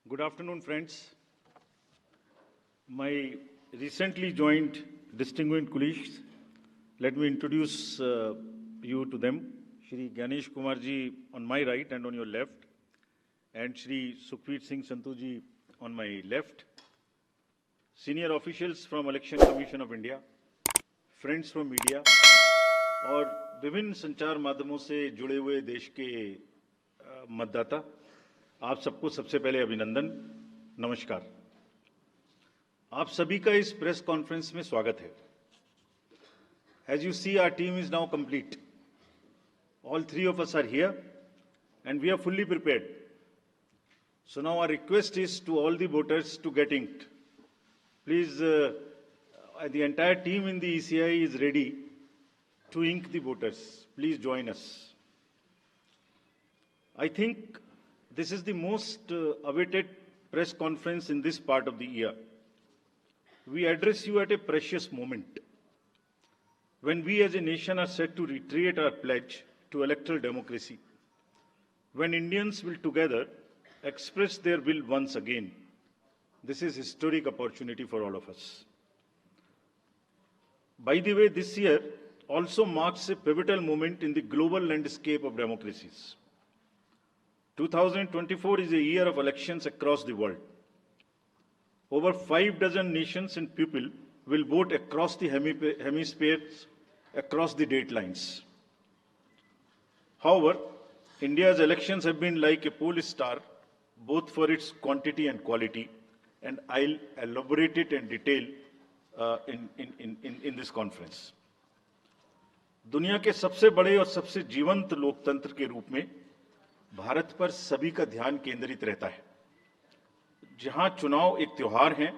Good afternoon, friends. My recently joined distinguished colleagues, let me introduce you to them. Shri Ganesh Kumar ji on my right and on your left, and Shri Sukhveer Singh Santhu ji on my left. Senior officials from Election Commission of India, friends from media, और विभिन्न संचार माध्यमों से जुड़े हुए देश के मतदाता, आप सबको सबसे पहले अभिनंदन, नमस्कार। आप सभी का इस प्रेस कॉन्फ्रेंस में स्वागत है। As you see, our team is now complete. All three of us are here and we are fully prepared. So now our request is to all the voters to get inked. Please, the entire team in the ECI is ready to ink the voters. Please join us. I think this is the most awaited press conference in this part of the year. We address you at a precious moment when we as a nation are set to reiterate our pledge to electoral democracy, when Indians will together express their will once again. This is a historic opportunity for all of us. By the way, this year also marks a pivotal moment in the global landscape of democracies. 2024 is a year of elections across the world. Over 6 nations and people will vote across the hemispheres, across the date lines. However, India's elections have been like a pole star, both for its quantity and quality, and I'll elaborate it in detail in this conference. दुनिया के सबसे बड़े और सबसे जीवंत लोकतंत्र के रूप में भारत पर सभी का ध्यान केंद्रित रहता है। जहां चुनाव एक त्योहार है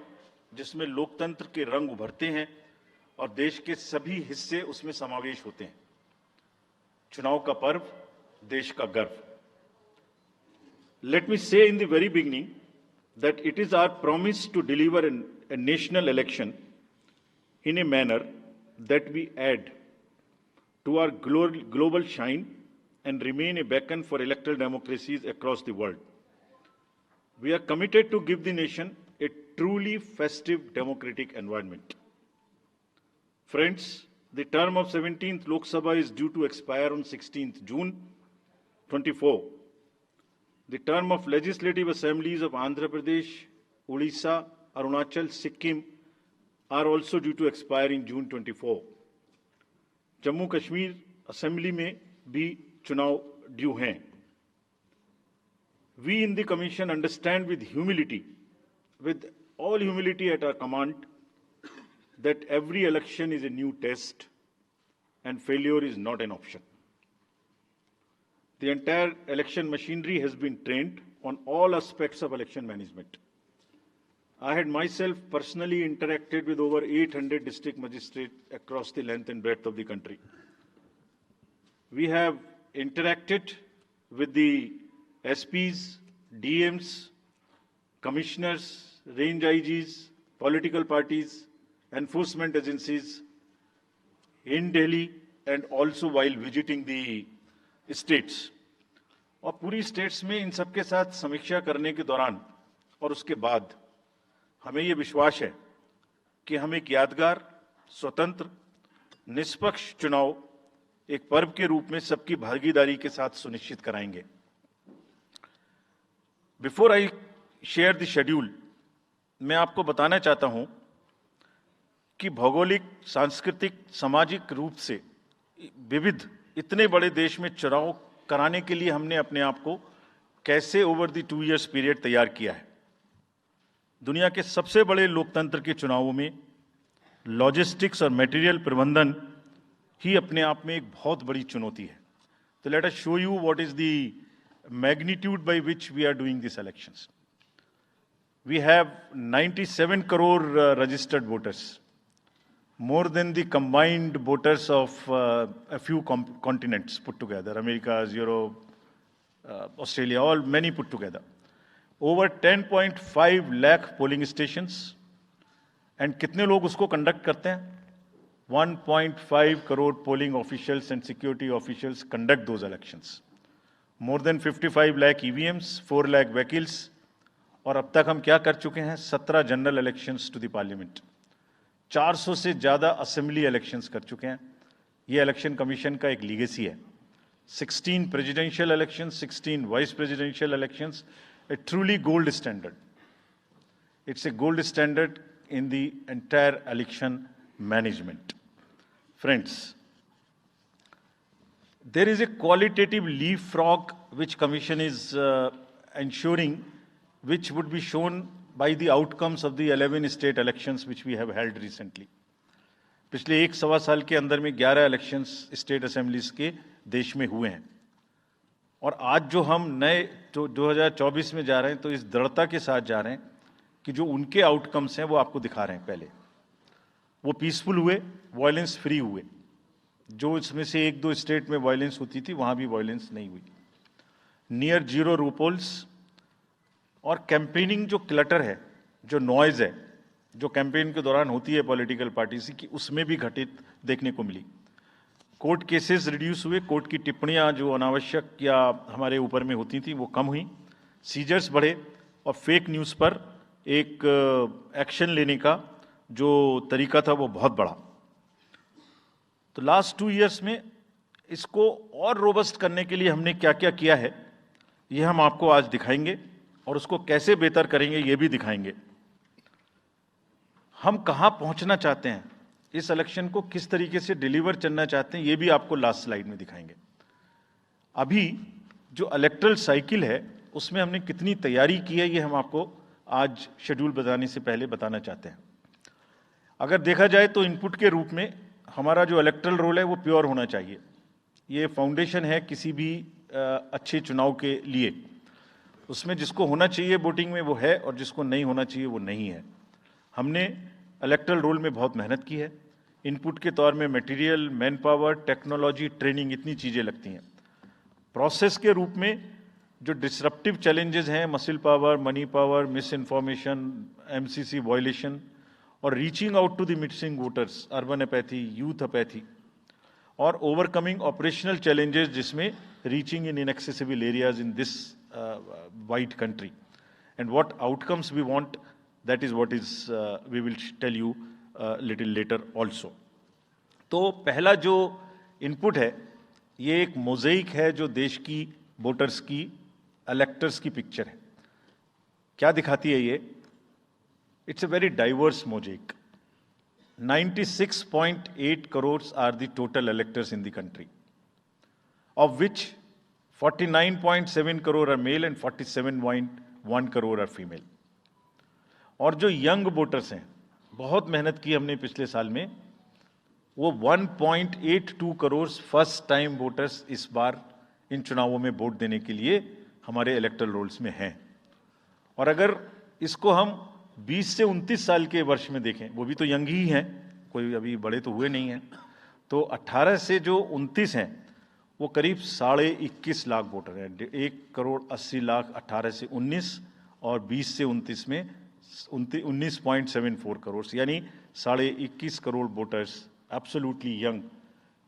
जिसमें लोकतंत्र के रंग उभरते हैं और देश के सभी हिस्से उसमें समावेश होते हैं। चुनाव का पर्व, देश का गर्व। Let me say in the very beginning that it is our promise to deliver a national election in a manner that we add to our global shine and remain a beacon for electoral democracies across the world. We are committed to give the nation a truly festive democratic environment. Friends, the term of 17th Lok Sabha is due to expire on 16th June 24. The term of legislative assemblies of Andhra Pradesh, Odisha, Arunachal, Sikkim are also due to expire in June 24. Jammu Kashmir assembly में भी चुनाव due हैं। We in the Commission understand with all humility at our command, that every election is a new test and failure is not an option. The entire election machinery has been trained on all aspects of election management. I had myself personally interacted with over 800 district magistrates across the length and breadth of the country. We have interacted with the SPs, DMs, commissioners, range IGs, political parties, enforcement agencies in Delhi and also while visiting the states. और पूरी states में इन सबके साथ समीक्षा करने के दौरान और उसके बाद हमें ये विश्वास है कि हम एक यादगार, स्वतंत्र, निष्पक्ष चुनाव एक पर्व के रूप में सबकी भागीदारी के साथ सुनिश्चित कराएंगे। Before I share the schedule, मैं आपको बताना चाहता हूं कि भौगोलिक, सांस्कृतिक, सामाजिक रूप से विविध इतने बड़े देश में चुनाव कराने के लिए हमने अपने आप को कैसे ओवर द 2 years पीरियड तैयार किया है। दुनिया के सबसे बड़े लोकतंत्र के चुनावों में लॉजिस्टिक्स और मटेरियल प्रबंधन ही अपने आप में एक बहुत बड़ी चुनौती है। तो let us show you what is the magnitude by which we are doing this elections. We have 97 crore registered voters, more than the combined voters of a few continents put together, America, Europe, Australia, all many put together. Over 10.5 lakh polling stations, and कितने लोग उसको conduct करते हैं? 1.5 crore polling officials and security officials conduct those elections. More than 55 lakh EVMs, 4 lakh vehicles, और अब तक हम क्या कर चुके हैं? 17 general elections to the parliament, 400 से ज़्यादा असेंबली इलेक्शंस कर चुके हैं। ये इलेक्शन कमीशन का एक लीगेसी है। 16 presidential elections, 16 vice presidential elections, A truly gold standard. It's a gold standard in the entire election management. Friends, there is a qualitative leapfrog which Commission is ensuring, which would be shown by the outcomes of the 11 state elections which we have held recently. पिछले 1-1.25 साल के अंदर में 11 elections state assemblies के देश में हुए हैं, और आज जो हम नए 2024 में जा रहे हैं तो इस दृढ़ता के साथ जा रहे हैं कि जो उनके आउटकम्स हैं वो आपको दिखा रहे हैं। पहले वो पीसफुल हुए, वायलेंस फ्री हुए। जो इसमें से 1-2 स्टेट में वायलेंस होती थी वहां भी वायलेंस नहीं हुई। नियर जीरो रूपोल्स, और कैंपेनिंग जो क्लटर है, जो नॉइज है, जो कैंपेन के दौरान होती है पॉलिटिकल पार्टीज की, उसमें भी घटित देखने को मिली। कोर्ट केसेस रिड्यूस हुए, कोर्ट की टिप्पणियां जो अनावश्यक या हमारे ऊपर में होती थी वो कम हुई। सीजर्स बढ़े, और फेक न्यूज़ पर एक एक्शन लेने का जो तरीका था वो बहुत बढ़ा। तो लास्ट 2 इयर्स में इसको और रोबस्ट करने के लिए हमने क्या क्या किया है, ये हम आपको आज दिखाएंगे, और उसको कैसे बेहतर करेंगे ये भी दिखाएंगे। हम कहाँ पहुंचना चाहते हैं, इस इलेक्शन को किस तरीके से डिलीवर करना चाहते हैं, ये भी आपको लास्ट स्लाइड में दिखाएंगे। अभी जो इलेक्टरल साइकिल है उसमें हमने कितनी तैयारी की है, ये हम आपको आज शेड्यूल बताने से पहले बताना चाहते हैं। अगर देखा जाए तो इनपुट के रूप में हमारा जो इलेक्टरल रोल है वो प्योर होना चाहिए। ये फाउंडेशन है किसी भी अच्छे चुनाव के लिए। उसमें जिसको होना चाहिए वोटिंग में वो है, और जिसको नहीं होना चाहिए वो नहीं है। हमने इलेक्टरल रोल में बहुत मेहनत की है। इनपुट के तौर में material, manpower, technology, training, इतनी चीज़ें लगती हैं। प्रोसेस के रूप में जो डिसरप्टिव चैलेंजेस हैं, muscle power, money power, misinformation, MCC violation, और reaching out to the missing voters, urban apathy, youth apathy, और ओवरकमिंग ऑपरेशनल चैलेंजेस जिसमें reaching in inaccessible areas in this wide country, and what outcomes we want, that is what is we will tell you little later also. तो पहला जो input है ये एक मोज़ेइक है जो देश की वोटर्स की, इलेक्टर्स की पिक्चर है। क्या दिखाती है ये? It's a very diverse mosaic. 96.8 crore are the total electors in the country, of which 49.7 crore are male and 47.1 crore are female. और जो यंग वोटर्स हैं, बहुत मेहनत की हमने पिछले साल में, वो 1.82 करोड़ फर्स्ट टाइम वोटर्स इस बार इन चुनावों में वोट देने के लिए हमारे इलेक्टरल रोल्स में हैं। और अगर इसको हम 20 से 29 साल के वर्ष में देखें, वो भी तो यंग ही हैं, कोई अभी बड़े तो हुए नहीं हैं, तो 18 से जो 29 हैं वो करीब 21.5 लाख वोटर हैं। 1.80 करोड़ 18 से 19, और 20 से 29 में 19.74 करोड़, यानी 21.5 करोड़ वोटर्स एब्सोल्युटली यंग,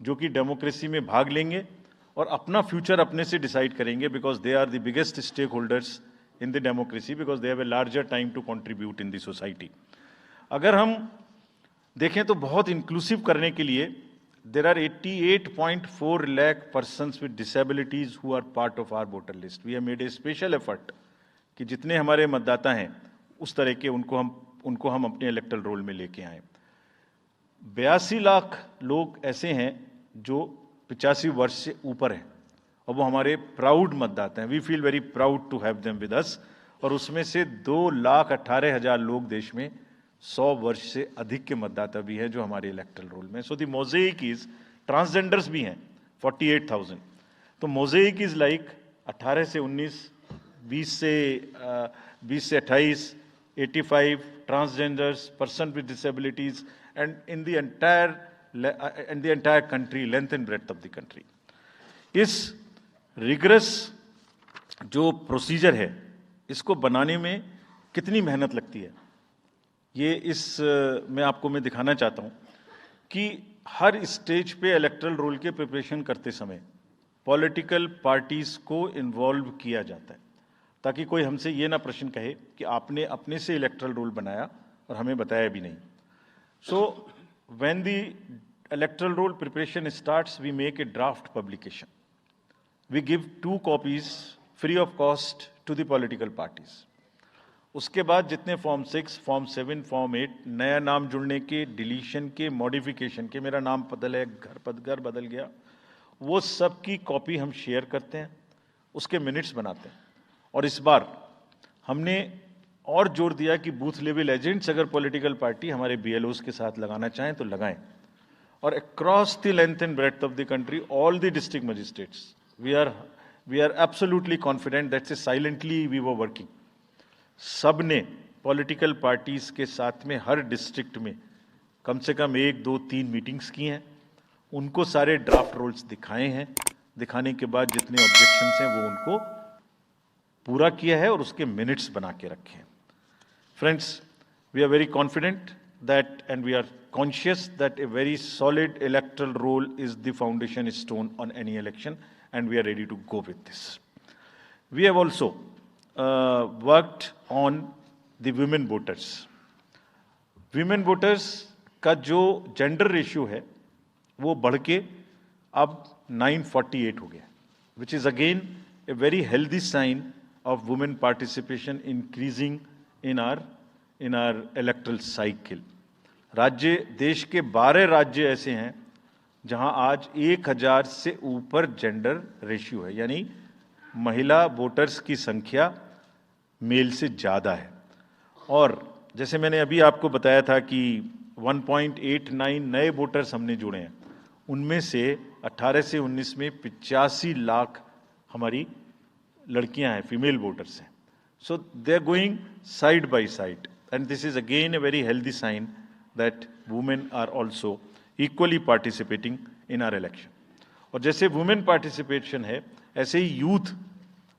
जो कि डेमोक्रेसी में भाग लेंगे और अपना फ्यूचर अपने से डिसाइड करेंगे, because they are the biggest stakeholders in the democracy, because they have a larger time to contribute in the society. अगर हम देखें तो बहुत इंक्लूसिव करने के लिए there are 88.4 lakh persons with disabilities who are part of our voter list. We have made a special effort कि जितने हमारे मतदाता हैं उस तरह के उनको हम अपने इलेक्टरल रोल में लेके आए। 82 लाख लोग ऐसे हैं जो 85 वर्ष से ऊपर हैं, और वो हमारे प्राउड मतदाता हैं। We feel very proud to have them with us. और उसमें से 2,18,000 लोग देश में 100 वर्ष से अधिक के मतदाता भी हैं जो हमारे इलेक्टरल रोल में। सो द मोज़ेइक इज, ट्रांसजेंडर्स भी हैं 48,000। तो मोज़ेइक इज लाइक 18 से 19, 20 से 28, 85 transgenders, person with disabilities, and in the entire country, length and breadth of the country. इस रिगरस जो प्रोसीजर है इसको बनाने में कितनी मेहनत लगती है, ये मैं आपको दिखाना चाहता हूं कि हर स्टेज पे इलेक्टरल रोल के प्रिपरेशन करते समय पॉलिटिकल पार्टीज को इन्वॉल्व किया जाता है। ताकि कोई हमसे ये ना प्रश्न कहे कि आपने अपने से इलेक्टरल रोल बनाया और हमें बताया भी नहीं। So when the electoral roll preparation starts, we make a draft publication. We give 2 copies free of cost to the political parties. उसके बाद जितने फॉर्म 6, फॉर्म 7, फॉर्म 8, नया नाम जुड़ने के, डिलीशन के, मॉडिफिकेशन के, मेरा नाम बदल है, घर बदल गया, वो सब की कॉपी हम शेयर करते हैं, उसके मिनट्स बनाते हैं. और इस बार हमने और जोर दिया कि बूथ लेवल एजेंट्स अगर पॉलिटिकल पार्टी हमारे BLOs के साथ लगाना चाहें तो लगाएं. और across the length and breadth of the country, all the district magistrates, we are absolutely confident that silently we were working. सबने पॉलिटिकल पार्टीज के साथ में हर डिस्ट्रिक्ट में कम से कम 1, 2, 3 मीटिंग्स की हैं, उनको सारे ड्राफ्ट रोल्स दिखाए हैं, दिखाने के बाद जितने ऑब्जेक्शंस हैं वो उनको पूरा किया है और उसके मिनट्स बना के रखे हैं. Friends, we are very confident that and we are conscious that a very solid electoral roll is the foundation stone on any election, and we are ready to go with this. We have also worked on the women voters. Women voters का जो gender ratio है वो बढ़ के अब 948 हो गया, which is again a very healthy sign of women participation increasing in our electoral cycle. राज्य, देश के 12 राज्य ऐसे हैं जहां आज 1000 से ऊपर जेंडर रेशियो है, यानी महिला वोटर्स की संख्या मेल से ज़्यादा है. और जैसे मैंने अभी आपको बताया था कि 1.89 नए वोटर्स हमने जुड़े हैं, उनमें से 18 से 19 में 85 लाख हमारी लड़कियां हैं, फीमेल वोटर्स हैं. So they are going side by side, and this is again a very healthy sign that women are also equally participating in our election. और जैसे women participation है, ऐसे ही youth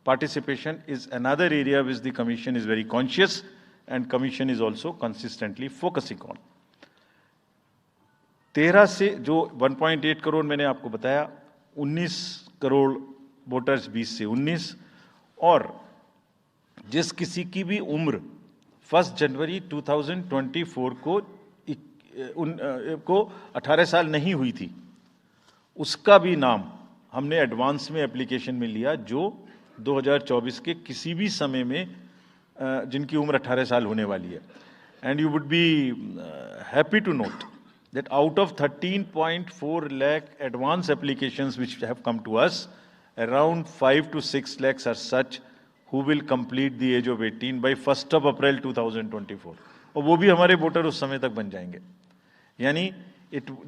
participation is another area which the commission is very conscious and commission is also consistently focusing on. 13 से जो 1.8 करोड़ मैंने आपको बताया, 19 crore voters 20 से 19, और जिस किसी की भी उम्र 1 जनवरी 2024 को 18 साल नहीं हुई थी, उसका भी नाम हमने एडवांस में एप्लीकेशन में लिया, जो 2024 के किसी भी समय में जिनकी उम्र 18 साल होने वाली है. And you would be happy to note that out of 13.4 lakh advance applications which have come to us, around 5 to 6 lakhs are such who will complete the age of 18 by 1st of April 2024. और वो भी हमारे voter उस समय तक बन जाएंगे. यानी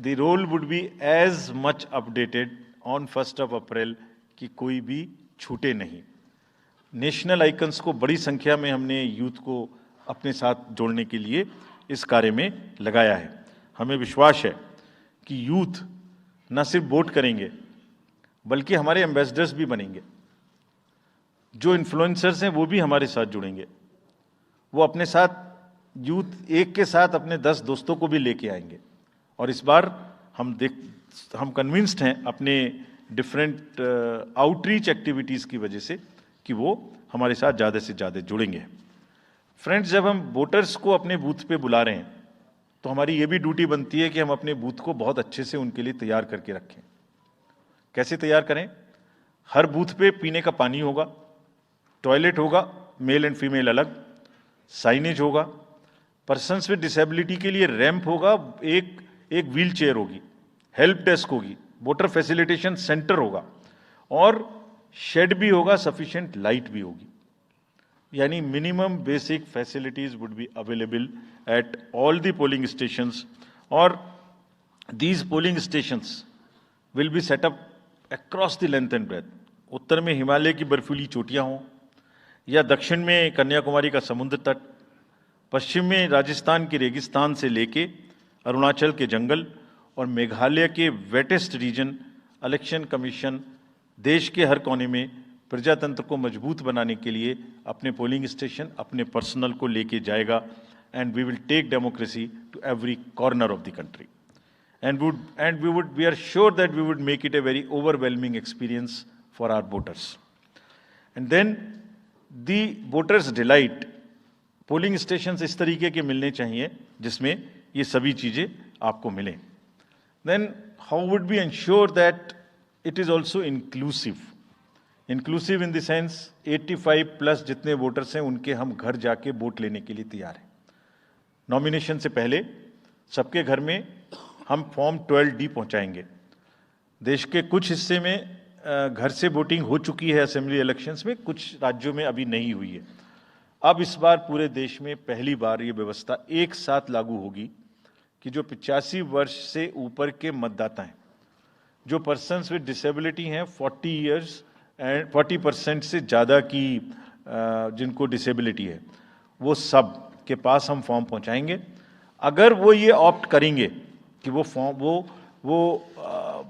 the roll would be as much updated on 1st of April कि कोई भी छूटे नहीं. नेशनल आइकन्स को बड़ी संख्या में हमने यूथ को अपने साथ जोड़ने के लिए इस कार्य में लगाया है. हमें विश्वास है कि यूथ न सिर्फ वोट करेंगे बल्कि हमारे एम्बेसडर्स भी बनेंगे. जो इन्फ्लुएंसर्स हैं वो भी हमारे साथ जुड़ेंगे. वो अपने साथ यूथ एक के साथ अपने 10 दोस्तों को भी लेके आएंगे. और इस बार हम कन्विंस्ड हैं अपने डिफरेंट आउटरीच एक्टिविटीज़ की वजह से कि वो हमारे साथ ज़्यादा से ज़्यादा जुड़ेंगे. फ्रेंड्स, जब हम वोटर्स को अपने बूथ पे बुला रहे हैं तो हमारी ये भी ड्यूटी बनती है कि हम अपने बूथ को बहुत अच्छे से उनके लिए तैयार करके रखें. कैसे तैयार करें? हर बूथ पे पीने का पानी होगा, टॉयलेट होगा, मेल एंड फीमेल अलग, साइनेज होगा, पर्सन्स विद डिसेबिलिटी के लिए रैंप होगा, एक व्हील चेयर होगी, हेल्प डेस्क होगी, वोटर फैसिलिटेशन सेंटर होगा, और शेड भी होगा, सफिशिएंट लाइट भी होगी. यानी minimum basic facilities would be available at all the polling stations. और these polling stations will be set up across the length and breadth. उत्तर में हिमालय की बर्फीली चोटियां हों, या दक्षिण में कन्याकुमारी का समुद्र तट, पश्चिम में राजस्थान के रेगिस्तान से लेके अरुणाचल के जंगल और मेघालय के वेटेस्ट रीजन, इलेक्शन कमीशन देश के हर कोने में प्रजातंत्र को मजबूत बनाने के लिए अपने पोलिंग स्टेशन, अपने पर्सनल को लेके जाएगा. And we will take democracy to every corner of the country. We are sure that we would make it a very overwhelming experience for our voters. And then the voters delight, polling station इस तरीके के मिलने चाहिए जिसमें ये सभी चीजें आपको मिलें. Then how would be ensure that it is also inclusive. Inclusive in the sense 85 plus जितने वोटर्स हैं उनके हम घर जाके वोट लेने के लिए तैयार हैं. नॉमिनेशन से पहले सबके घर में हम फॉर्म 12D पहुंचाएंगे. देश के कुछ हिस्से में घर से वोटिंग हो चुकी है असेंबली इलेक्शंस में, कुछ राज्यों में अभी नहीं हुई है. अब इस बार पूरे देश में पहली बार ये व्यवस्था एक साथ लागू होगी कि जो 85 वर्ष से ऊपर के मतदाता हैं, जो पर्सन्स विद डिसेबिलिटी हैं, 40 इयर्स एंड 40% से ज़्यादा की जिनको डिसेबिलिटी है, वो सब के पास हम फॉर्म पहुंचाएंगे. अगर वो ये ऑप्ट करेंगे कि वो फॉर्म वो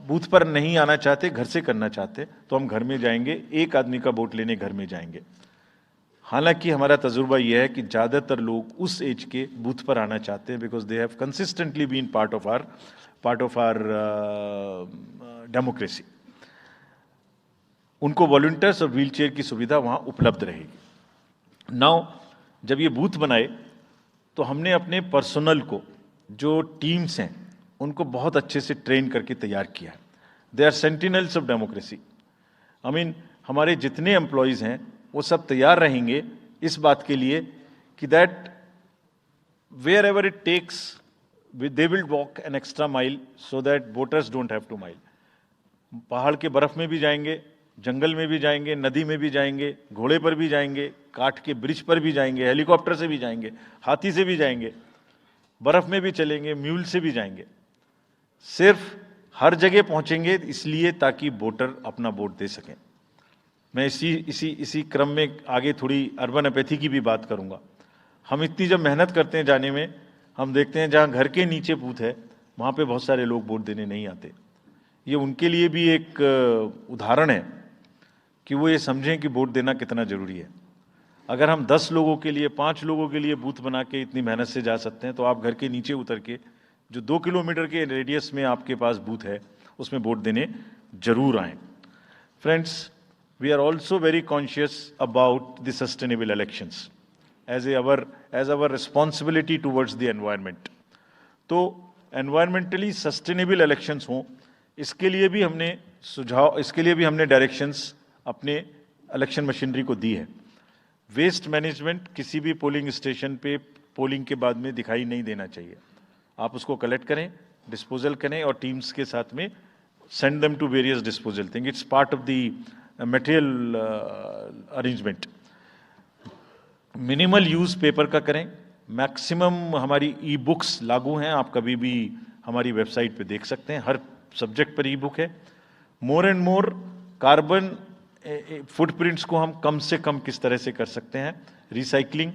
बूथ पर नहीं आना चाहते, घर से करना चाहते, तो हम घर में जाएंगे, एक आदमी का वोट लेने घर में जाएंगे. हालांकि हमारा तजुर्बा यह है कि ज़्यादातर लोग उस एज के बूथ पर आना चाहते हैं, because they have consistently been part of our democracy. उनको वॉलंटियर्स और व्हीलचेयर की सुविधा वहां उपलब्ध रहेगी. नाउ जब ये बूथ बनाए तो हमने अपने पर्सनल को, जो टीम्स हैं, उनको बहुत अच्छे से ट्रेन करके तैयार किया है. They are sentinels of democracy. I mean हमारे जितने एम्प्लॉयज़ हैं वो सब तैयार रहेंगे इस बात के लिए कि that wherever it takes they will walk an extra mile so that voters don't have to mile. पहाड़ के बर्फ में भी जाएंगे, जंगल में भी जाएंगे, नदी में भी जाएंगे, घोड़े पर भी जाएंगे, काठ के ब्रिज पर भी जाएंगे, हेलीकॉप्टर से भी जाएंगे, हाथी से भी जाएंगे, बर्फ में भी चलेंगे, म्यूल से भी जाएंगे. सिर्फ हर जगह पहुंचेंगे इसलिए ताकि वोटर अपना वोट दे सकें. मैं इसी क्रम में आगे थोड़ी अर्बन एपैथी की भी बात करूंगा. हम इतनी जब मेहनत करते हैं जाने में, हम देखते हैं जहां घर के नीचे बूथ है वहां पे बहुत सारे लोग वोट देने नहीं आते. ये उनके लिए भी एक उदाहरण है कि वो ये समझें कि वोट देना कितना जरूरी है. अगर हम 10 लोगों के लिए, 5 लोगों के लिए बूथ बना के इतनी मेहनत से जा सकते हैं, तो आप घर के नीचे उतर के जो 2 किलोमीटर के रेडियस में आपके पास बूथ है उसमें वोट देने जरूर आएं. Friends, we are also very conscious about the sustainable elections as our responsibility towards the environment. तो environmentally sustainable elections हों, इसके लिए भी हमने डायरेक्शंस अपने इलेक्शन मशीनरी को दी है. वेस्ट मैनेजमेंट किसी भी पोलिंग स्टेशन पे पोलिंग के बाद में दिखाई नहीं देना चाहिए. आप उसको कलेक्ट करें, डिस्पोजल करें और टीम्स के साथ में send them to various disposal thing. It's part of the material arrangement. Minimal use paper का करें. मैक्सिमम हमारी ई बुक्स लागू हैं, आप कभी भी हमारी वेबसाइट पे देख सकते हैं, हर सब्जेक्ट पर ई बुक है. More and more carbon footprints को हम कम से कम किस तरह से कर सकते हैं. Recycling,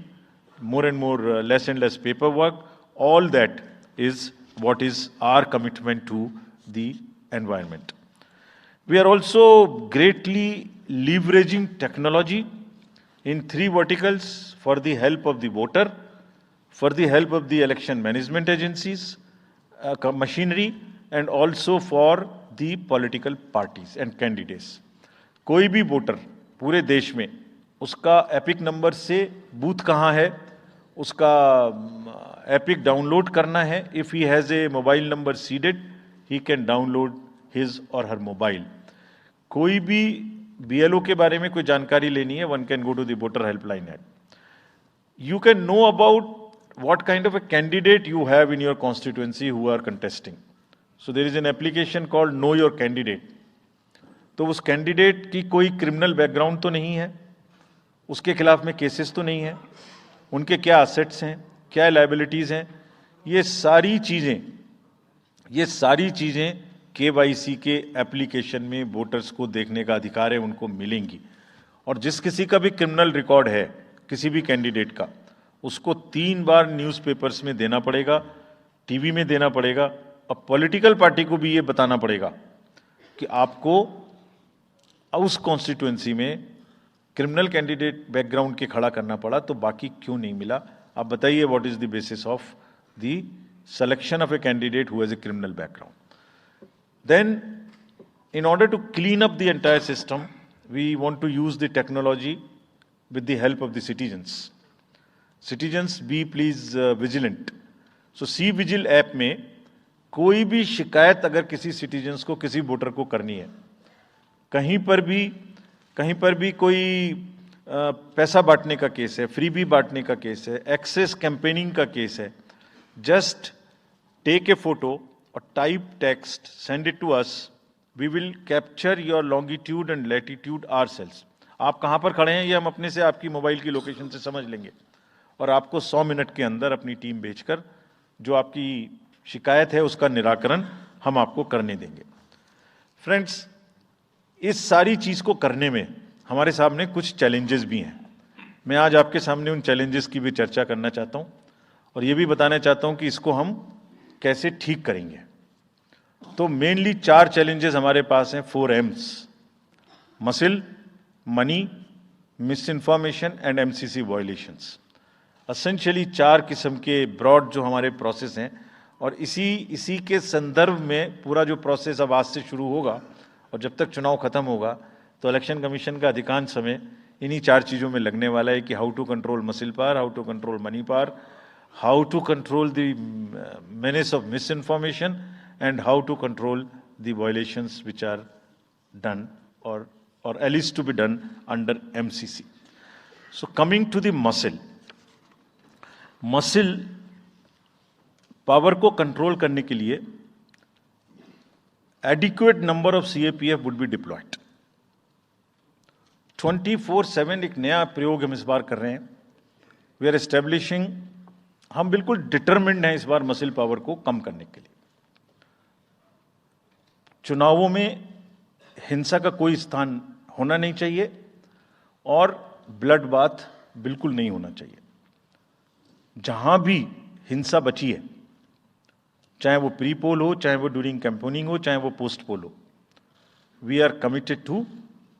more and more less and less paper work, all that is what is our commitment to the environment. We are also greatly leveraging technology in 3 verticals for the help of the voter, for the help of the election management agencies, machinery, and also for the political parties and candidates. कोई भी voter पूरे देश में उसका epic number से booth कहाँ है उसका एपिक डाउनलोड करना है. If he has a mobile number seeded, he can download his और हर मोबाइल. कोई भी बीएलओ के बारे में कोई जानकारी लेनी है, one can go to the voter helpline app. You can know about what kind of a candidate you have in your constituency who are contesting. So there is an application called Know Your Candidate. तो उस candidate की कोई criminal background तो नहीं है, उसके खिलाफ में केसेस तो नहीं है, उनके क्या असेट्स हैं, क्या लायबिलिटीज हैं, ये सारी चीजें केवाईसी के एप्लीकेशन में वोटर्स को देखने का अधिकार है, उनको मिलेंगी. और जिस किसी का भी क्रिमिनल रिकॉर्ड है किसी भी कैंडिडेट का, उसको 3 बार न्यूज़पेपर्स में देना पड़ेगा, टीवी में देना पड़ेगा, और पॉलिटिकल पार्टी को भी ये बताना पड़ेगा कि आपको उस कॉन्स्टिट्यूएंसी में क्रिमिनल कैंडिडेट बैकग्राउंड के खड़ा करना पड़ा, तो बाकी क्यों नहीं मिला. आप बताइए, what is the basis of the selection of a candidate who has a criminal background. Then in order to clean up the entire system, we want to use the technology with the help of the citizens. Citizens be please vigilant. So C vigil app में कोई भी शिकायत अगर किसी citizens को, किसी voter को करनी है, कहीं पर भी कोई पैसा बांटने का केस है, फ्रीबी बांटने का केस है, एक्सेस कैंपेनिंग का केस है, जस्ट टेक ए फोटो और type text, send it to us, we will capture your longitude and latitude ourselves. आप कहाँ पर खड़े हैं ये हम अपने से आपकी मोबाइल की लोकेशन से समझ लेंगे और आपको 100 मिनट के अंदर अपनी टीम भेजकर जो आपकी शिकायत है उसका निराकरण हम आपको करने देंगे. फ्रेंड्स, इस सारी चीज़ को करने में हमारे सामने कुछ चैलेंजेस भी हैं. मैं आज आपके सामने उन चैलेंजेस की भी चर्चा करना चाहता हूं और ये भी बताना चाहता हूं कि इसको हम कैसे ठीक करेंगे. तो मेनली 4 चैलेंजेस हमारे पास हैं, 4 M's: muscle, money, miss information and MCC violations. Essentially 4 किस्म के ब्रॉड जो हमारे प्रोसेस हैं और इसी के संदर्भ में पूरा जो प्रोसेस अब आज से शुरू होगा और जब तक चुनाव खत्म होगा तो इलेक्शन कमीशन का अधिकांश समय इन्हीं 4 चीज़ों में लगने वाला है कि how to control muscle power, how to control money power, how to control the menace of misinformation and how to control the violations which are done or at least to be done under MCC. So coming to the muscle power को control करने के लिए adequate number of CAPF would be diploid. 24/7 एक नया प्रयोग हम इस बार कर रहे हैं. वी आर एस्टेब्लिशिंग, हम बिल्कुल डिटरमिन्ड हैं इस बार मसिल पावर को कम करने के लिए. चुनावों में हिंसा का कोई स्थान होना नहीं चाहिए और ब्लड बाथ बिल्कुल नहीं होना चाहिए. जहां भी हिंसा बची है, चाहे वो प्री पोल हो, चाहे वो ड्यूरिंग कैंपेनिंग हो, चाहे वो पोस्ट पोल हो, we are committed to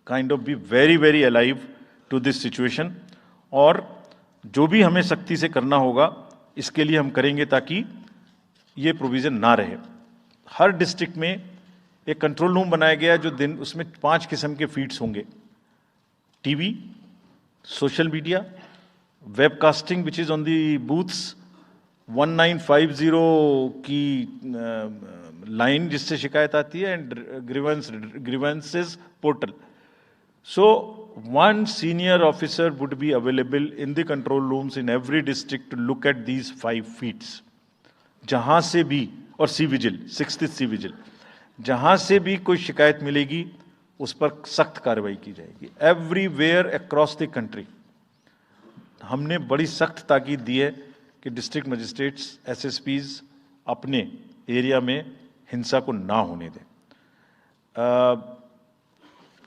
kind of be very very alive to this situation. और जो भी हमें सख्ती से करना होगा इसके लिए हम करेंगे ताकि ये प्रोविजन ना रहे. हर डिस्ट्रिक्ट में एक कंट्रोल रूम बनाया गया जो दिन उसमें 5 किस्म के फीड्स होंगे: TV, social media, webcasting which is on the booths, 1950 की लाइन जिससे शिकायत आती है, and grievances portal. So one senior officer would be available in the control rooms in every district to look at these 5 feeds. जहां से भी, और C vigil, 6th C vigil, जहां से भी कोई शिकायत मिलेगी उस पर सख्त कार्रवाई की जाएगी. एवरीवेयर अक्रॉस द कंट्री हमने बड़ी सख्त ताकीद दी है कि डिस्ट्रिक्ट मजिस्ट्रेट्स, SSPs अपने एरिया में हिंसा को ना होने दें.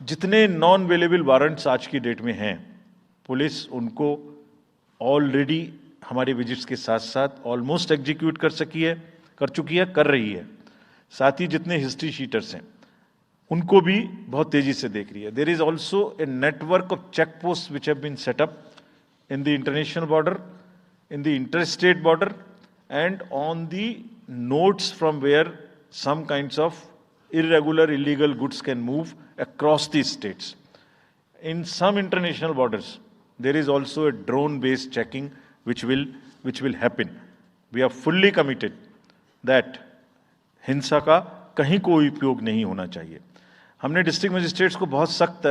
जितने नॉन अवेलेबल वारंट्स आज की डेट में हैं, पुलिस उनको ऑलरेडी हमारे विजिट्स के साथ साथ ऑलमोस्ट एग्जीक्यूट कर चुकी है, कर रही है. साथ ही जितने हिस्ट्री शीटर्स हैं उनको भी बहुत तेजी से देख रही है. There is also a network of check post which have been set up in the international border, in the interstate border, and on the nodes from where some kinds of irregular, illegal goods can move across the states. In some international borders, there is also a drone-based checking which will happen. We are fully committed that हिंसा का कहीं कोई उपयोग नहीं होना चाहिए. हमने district magistrates को बहुत सख्त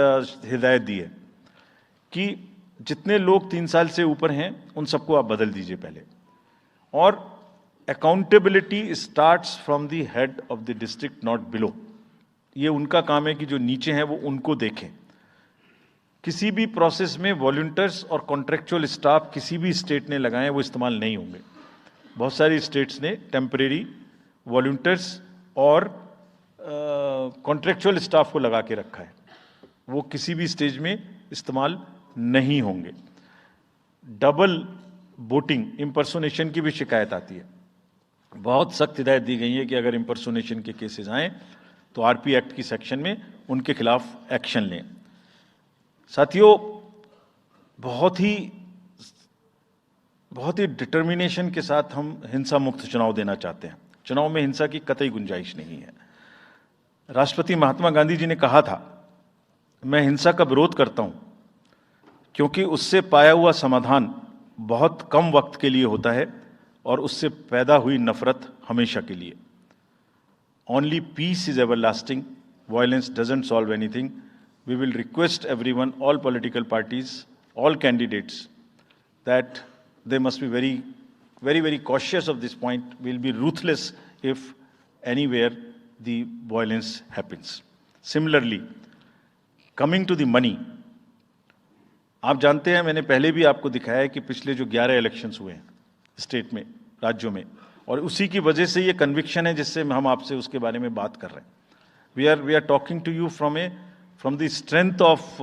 हिदायत दी है कि जितने लोग 3 साल से ऊपर हैं उन सबको आप बदल दीजिए पहले. और accountability starts from the head of the district, not below. ये उनका काम है कि जो नीचे हैं वो उनको देखें. किसी भी प्रोसेस में वॉलंटियर्स और कॉन्ट्रेक्चुअल स्टाफ किसी भी स्टेट ने लगाए वो इस्तेमाल नहीं होंगे. बहुत सारी स्टेट्स ने टेम्परेरी वॉलंटियर्स और कॉन्ट्रेक्चुअल स्टाफ को लगा के रखा है, वो किसी भी स्टेज में इस्तेमाल नहीं होंगे. डबल वोटिंग, इंपर्सोनेशन की भी शिकायत आती है. बहुत सख्त हिदायत दी गई है कि अगर इंपर्सोनेशन के केसेस आए तो RP एक्ट की सेक्शन में उनके खिलाफ एक्शन लें. साथियों, बहुत ही डिटर्मिनेशन के साथ हम हिंसा मुक्त चुनाव देना चाहते हैं. चुनाव में हिंसा की कतई गुंजाइश नहीं है. राष्ट्रपति महात्मा गांधी जी ने कहा था, मैं हिंसा का विरोध करता हूं, क्योंकि उससे पाया हुआ समाधान बहुत कम वक्त के लिए होता है और उससे पैदा हुई नफरत हमेशा के लिए। Only peace is everlasting. Violence doesn't solve anything. We will request everyone, all political parties, all candidates, that they must be very, very, very cautious of this point. We'll be ruthless if anywhere the violence happens. Similarly, coming to the money, आप जानते हैं, मैंने पहले भी आपको दिखाया है कि पिछले जो 11 इलेक्शंस हुए हैं स्टेट में, राज्यों में, और उसी की वजह से ये कन्विक्शन है जिससे हम आपसे उसके बारे में बात कर रहे हैं। We are talking to you from the strength of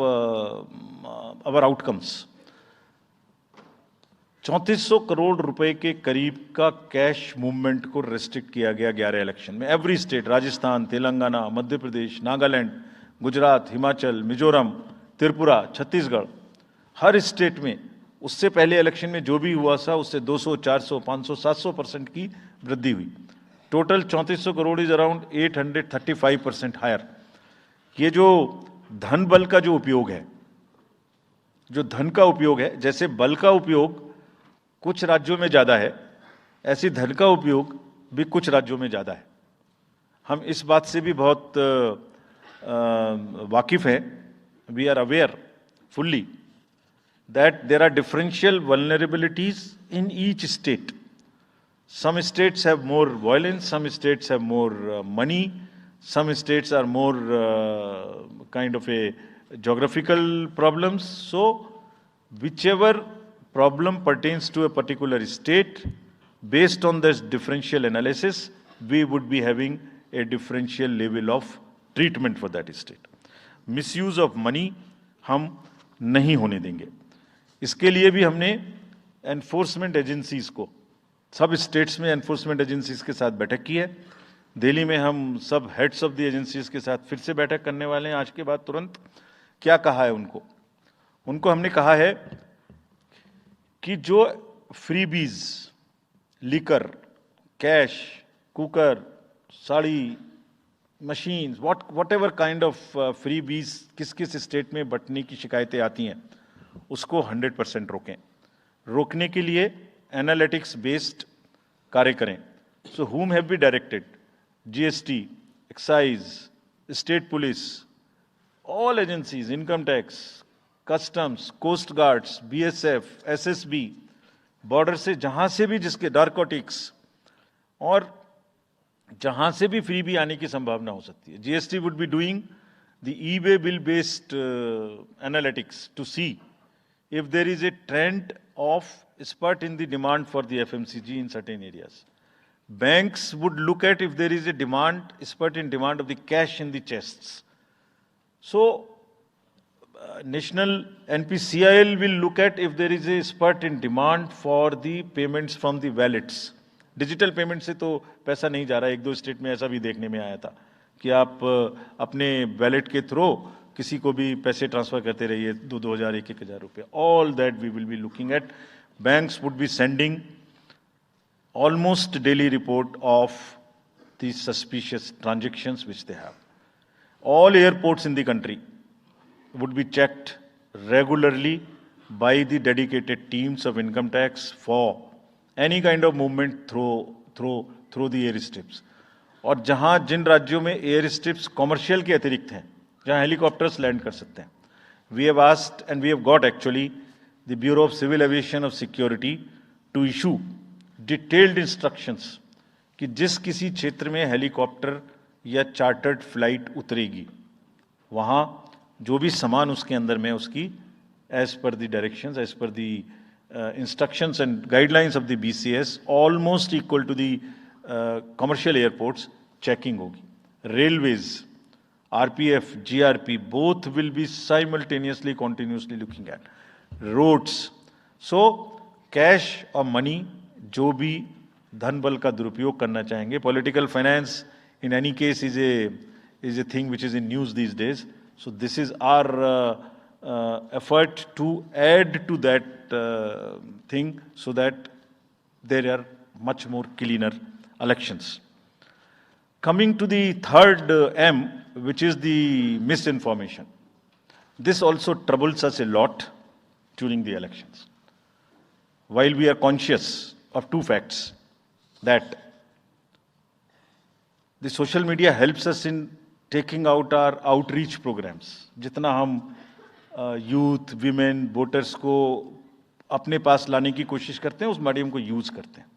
our outcomes. 3400 crore रुपए के करीब का कैश मूवमेंट को रेस्ट्रिक्ट किया गया 11 इलेक्शन में। एवरी स्टेट, राजस्थान, तेलंगाना, मध्य प्रदेश, नागालैंड, गुजरात, हिमाचल, मिजोरम, त्रिपुरा, छत्तीसगढ़, हर स्टेट में उससे पहले इलेक्शन में जो भी हुआ था उससे 200, 400, 500, 700% की वृद्धि हुई। Total 3400 crore is around 835% higher. ये जो धन बल का जो उपयोग है, जो धन का उपयोग है, जैसे बल का उपयोग कुछ राज्यों में ज्यादा है, ऐसी धन का उपयोग भी कुछ राज्यों में ज्यादा है। हम इस बात से भी बहुत वाकिफ हैं। We are aware fully that there are differential vulnerabilities in each state. Some states have more violence, some states have more money, some states are more kind of a geographical problems. So whichever problem pertains to a particular state, based on this differential analysis, we would be having a differential level of treatment for that state. Misuse of money हम नहीं होने देंगे। इसके लिए भी हमने enforcement agencies को, सब स्टेट्स में एनफोर्समेंट एजेंसीज के साथ बैठक की है। दिल्ली में हम सब हेड्स ऑफ द एजेंसीज के साथ फिर से बैठक करने वाले हैं आज के बाद तुरंत। क्या कहा है उनको हमने कहा है कि जो freebies, liquor, cash, cooker, sari, machines, whatever kind of freebies किस किस स्टेट में बंटने की शिकायतें आती हैं, उसको 100% रोकें। रोकने के लिए एनालिटिक्स बेस्ड कार्य करें। सो whom have we directed? GST, excise, state police, all agencies, income tax, customs, coast guards, BSF, SSB, border से जहां से भी जिसके नारकोटिक्स और जहां से भी फ्री भी आने की संभावना हो सकती है। GST would be doing the e-way bill based analytics to see if there is a trend of spurt in the demand for the FMCG in certain areas. Banks would look at if there is a demand, spurt in demand of the cash in the chests. So, National NPCIL will look at if there is a spurt in demand for the payments from the wallets. Digital payment से तो पैसा नहीं जा रहा है। एक दो state में ऐसा भी देखने में आया था कि आप अपने वैलेट के थ्रू किसी को भी पैसे ट्रांसफर करते रहिए, 2,000, 1,000 रुपये। All that we will be looking at. Banks would be sending almost daily report of the suspicious transactions which they have. All airports in the country would be checked regularly by the dedicated teams of income tax for any kind of movement through the airstrips. और जहां जिन राज्यों में air strips commercial के अतिरिक्त हैं, जहां helicopters land कर सकते हैं, we have asked and we have got actually the Bureau of Civil Aviation of Security to issue detailed instructions कि जिस किसी क्षेत्र में हेलीकॉप्टर या चार्टर्ड फ्लाइट उतरेगी, वहां जो भी सामान उसके अंदर में उसकी as per the directions, as per the instructions and guidelines of the BCS, almost equal to the commercial airports, checking होगी। Railways, RPF, GRP, both will be simultaneously continuously looking at roads. So cash और money, जो भी धन बल का दुरुपयोग करना चाहेंगे, political finance in any case is a thing which is in news these days. So this is our effort to add to that thing so that there are much more cleaner elections. Coming to the third M, which is the misinformation. This also troubles us a lot. during the elections. While we are conscious of two facts, that the social media helps us in taking out our outreach programs. जितना हम youth, women, voters को अपने पास लाने की कोशिश करते हैं, उस मीडियम को यूज करते हैं.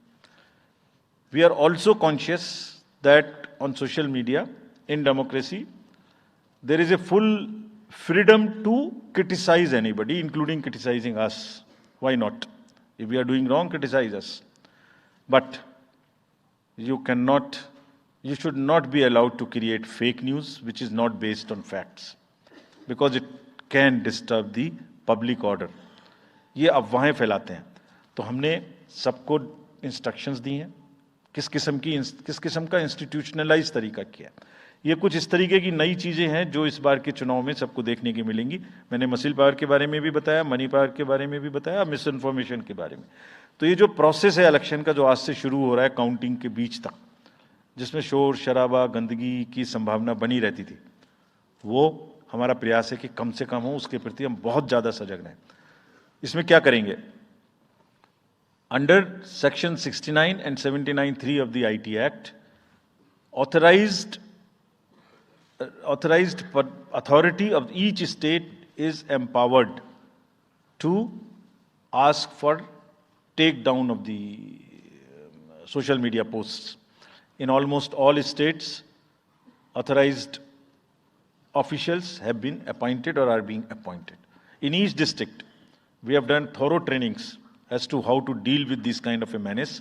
We are also conscious that on social media, in democracy, there is a full freedom to criticize anybody, including criticizing us. Why not? If we are doing wrong, criticize us. But you should not be allowed to create fake news which is not based on facts, because it can disturb the public order. ये अफवाहें फैलाते हैं. तो हमने सबको instructions दी हैं किस किस्म का इंस्टीट्यूशनलाइज तरीका किया. ये कुछ इस तरीके की नई चीजें हैं जो इस बार के चुनाव में सबको देखने की मिलेंगी. मैंने मसल पावर के बारे में भी बताया, मनी पावर के बारे में भी बताया, मिस इन्फॉर्मेशन के बारे में. तो ये जो प्रोसेस है इलेक्शन का, जो आज से शुरू हो रहा है काउंटिंग के बीच तक, जिसमें शोर शराबा, गंदगी की संभावना बनी रहती थी, वो हमारा प्रयास है कि कम से कम हो. उसके प्रति हम बहुत ज्यादा सजग रहें. इसमें क्या करेंगे? Under section 69 and 79(3) of the IT Act, authorized authority of each state is empowered to ask for takedown of the social media posts. In almost all states, authorized officials have been appointed or are being appointed. In each district, we have done thorough trainings as to how to deal with this kind of a menace.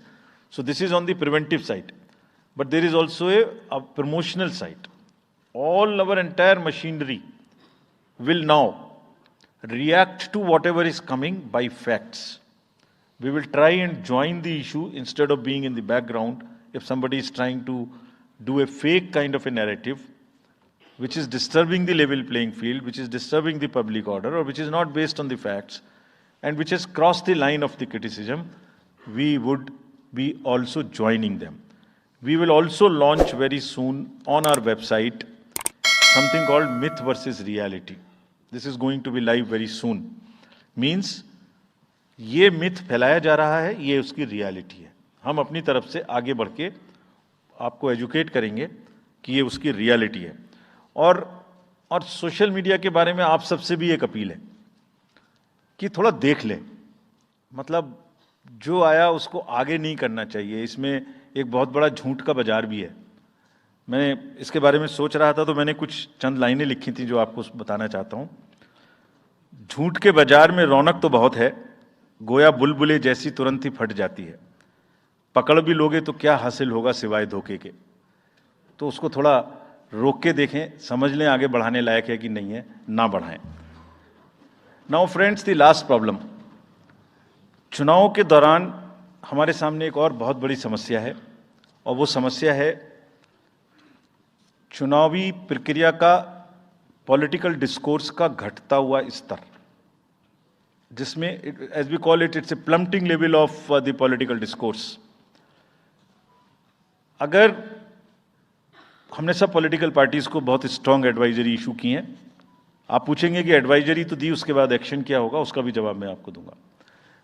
So this is on the preventive side. But there is also a promotional side. All our entire machinery will now react to whatever is coming by facts. We will try and join the issue instead of being in the background. If somebody is trying to do a fake kind of a narrative, which is disturbing the level playing field, which is disturbing the public order, or which is not based on the facts, and which has crossed the line of the criticism, we would be also joining them. We will also launch very soon on our website something called Myth versus Reality. This is going to be live very soon. Means ये myth फैलाया जा रहा है, ये उसकी reality है. हम अपनी तरफ से आगे बढ़ के आपको एजुकेट करेंगे कि ये उसकी रियलिटी है. और सोशल मीडिया के बारे में आप सबसे भी एक अपील है कि थोड़ा देख लें. मतलब जो आया उसको आगे नहीं करना चाहिए. इसमें एक बहुत बड़ा झूठ का बाजार भी है. मैं इसके बारे में सोच रहा था तो मैंने कुछ चंद लाइनें लिखी थी जो आपको बताना चाहता हूं. झूठ के बाजार में रौनक तो बहुत है, गोया बुलबुले जैसी तुरंत ही फट जाती है. पकड़ भी लोगे तो क्या हासिल होगा सिवाय धोखे के. तो उसको थोड़ा रोक के देखें, समझ लें आगे बढ़ाने लायक है कि नहीं है, ना बढ़ाएं. Now friends, the last problem. चुनाव के दौरान हमारे सामने एक और बहुत बड़ी समस्या है, और वो समस्या है चुनावी प्रक्रिया का, पॉलिटिकल डिस्कोर्स का घटता हुआ स्तर, जिसमें as we call it, it's a plummeting level of the political discourse. अगर हमने सब पॉलिटिकल पार्टीज को बहुत स्ट्रांग एडवाइजरी इशू की हैं. आप पूछेंगे कि एडवाइजरी तो दी, उसके बाद एक्शन क्या होगा, उसका भी जवाब मैं आपको दूंगा.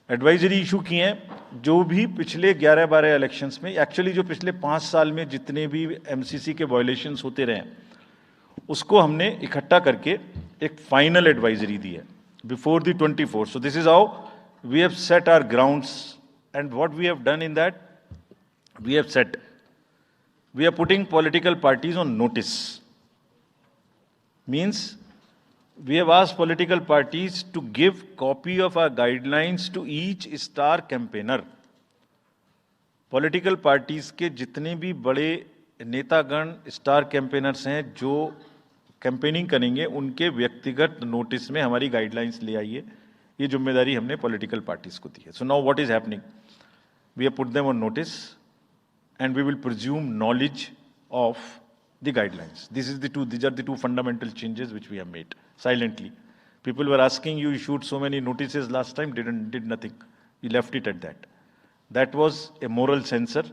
एडवाइजरी इशू की हैं जो भी पिछले 11-12 इलेक्शंस में, एक्चुअली जो पिछले 5 साल में जितने भी एमसीसी के वायलेशंस होते रहे, उसको हमने इकट्ठा करके एक फाइनल एडवाइजरी दी है before the 24. So this is how we have set our grounds, and what we have done in that, we have set, we are putting political parties on notice. Means we have asked political parties to give copy of our guidelines to each star campaigner. Political parties के जितने भी बड़े नेतागण, star campaigners हैं जो campaigning करेंगे, उनके व्यक्तिगत नोटिस में हमारी गाइडलाइंस ले आइए. ये जिम्मेदारी हमने पॉलिटिकल पार्टीज को दी है. So now what is happening, we have put them on notice and we will presume knowledge of the guidelines. These are the two fundamental changes which we have made silently. People were asking, you issued so many notices last time, did nothing. We left it at that. That was a moral censor.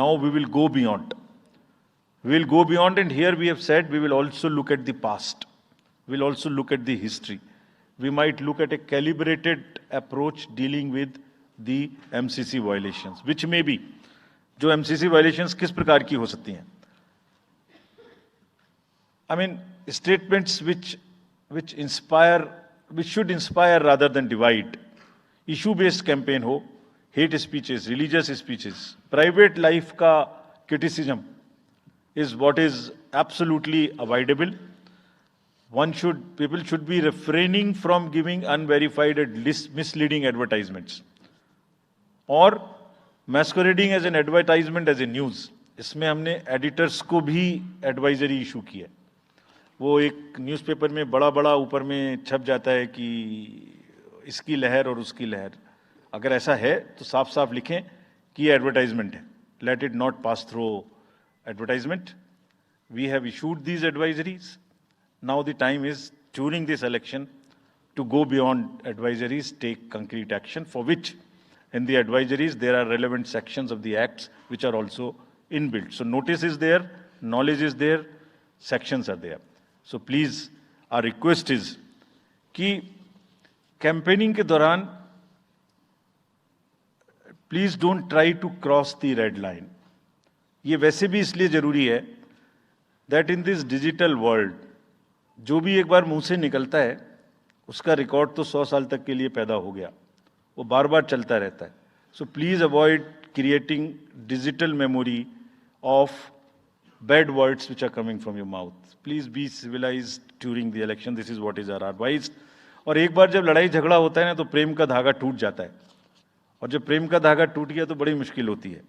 Now we will go beyond. We will go beyond, and here we have said we will also look at the past. We will also look at the history. we might look at a calibrated approach dealing with the MCC violations, which may be, जो MCC violations किस प्रकार की हो सकती हैं? I mean, statements which should inspire rather than divide. Issue-based campaign हो, hate speeches, religious speeches, private life का criticism is what is absolutely avoidable. People should be refraining from giving unverified and misleading advertisements or masquerading as an advertisement as a news. इसमें हमने editors को भी advisory issue की है. वो एक newspaper में बड़ा बड़ा ऊपर में छप जाता है कि इसकी लहर और उसकी लहर. अगर ऐसा है तो साफ साफ लिखें कि ये एडवर्टाइजमेंट है. Let it not pass through advertisement. We have issued these advisories. Now the time is, during this election, to go beyond advisories, take concrete action, for which in the advisories there are relevant sections of the acts which are also inbuilt. So notice is there, knowledge is there, sections are there. So please, our request is कि campaigning के दौरान please don't try to cross the red line. ये वैसे भी इसलिए जरूरी है that in this digital world, जो भी एक बार मुंह से निकलता है उसका रिकॉर्ड तो 100 साल तक के लिए पैदा हो गया, वो बार बार चलता रहता है. So please avoid creating digital memory of bad words which are coming from your mouth. Please be civilized during the election. This is what is our advice. और एक बार जब लड़ाई झगड़ा होता है ना तो प्रेम का धागा टूट जाता है, और जब प्रेम का धागा टूट गया तो बड़ी मुश्किल होती है.